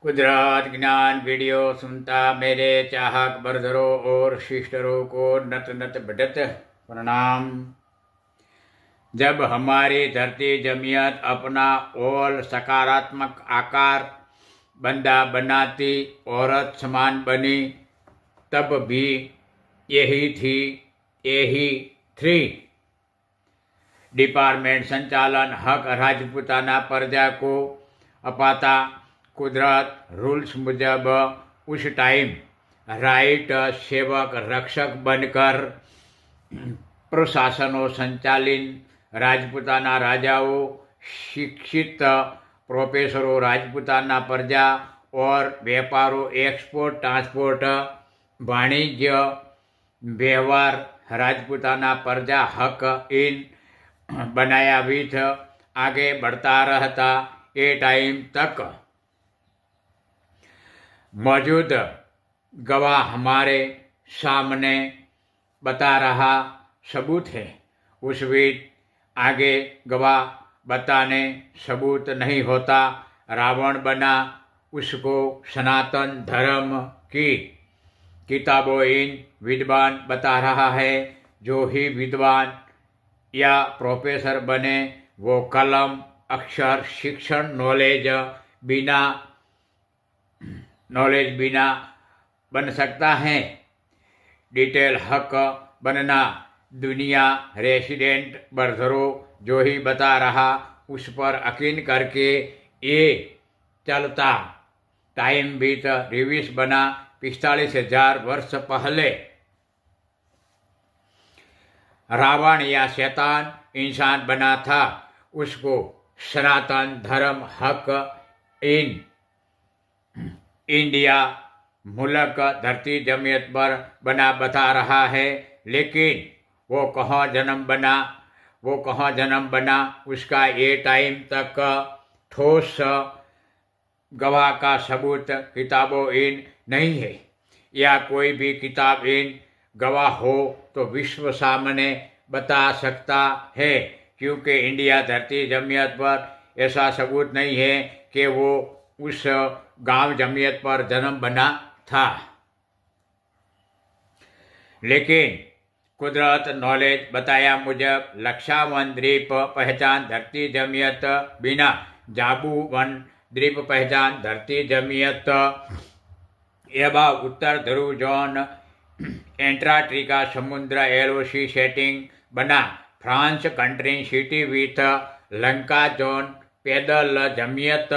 गुजरात ज्ञान वीडियो सुनता मेरे चाहक बरदरों और सिस्टरों को नत नत बढत प्रणाम। जब हमारी धरती जमियत अपना ओल सकारात्मक आकार बंदा बनाती औरत समान बनी, तब भी यही थ्री डिपार्टमेंट संचालन हक राजपूताना प्रजा को अपाता कुदरत रूल्स मुजब उस टाइम राइट सेवक रक्षक बनकर प्रशासनों संचालित राजपूताना राजाओं, शिक्षित प्रोफेसरों, राजपूताना प्रजा और व्यापारों, एक्सपोर्ट ट्रांसपोर्ट वाणिज्य व्यवहार राजपूताना प्रजा हक इन बनाया विथ आगे बढ़ता रहता। ये टाइम तक मौजूद गवाह हमारे सामने बता रहा सबूत है। उस बीच आगे गवाह बताने सबूत नहीं होता। रावण बना, उसको सनातन धर्म की किताबों इन विद्वान बता रहा है। जो ही विद्वान या प्रोफेसर बने वो कलम अक्षर शिक्षण नॉलेज बिना बन सकता है। डिटेल हक बनना दुनिया रेसिडेंट बरदरों जो ही बता रहा उस पर यकीन करके ये चलता। टाइम बीत रिविस बना 45,000 वर्ष पहले। रावण या शैतान इंसान बना था, उसको सनातन धर्म हक इन इंडिया मुल्क धरती जमियत पर बना बता रहा है। लेकिन वो कहाँ जन्म बना उसका ये टाइम तक ठोस गवाह का सबूत किताबों इन नहीं है। या कोई भी किताब इन गवाह हो तो विश्व सामने बता सकता है, क्योंकि इंडिया धरती जमियत पर ऐसा सबूत नहीं है कि वो उस गांव जमियत पर जन्म बना था। लेकिन कुदरत नॉलेज बताया मुजब लक्षावन द्वीप पहचान धरती जमियत बिना, जाबूवन द्वीप पहचान धरती जमियत एवं उत्तर ध्रुव जोन एंटार्क्टिका समुद्र एलओसी सेटिंग बना, France country city with Lanka zone पैदल जमियत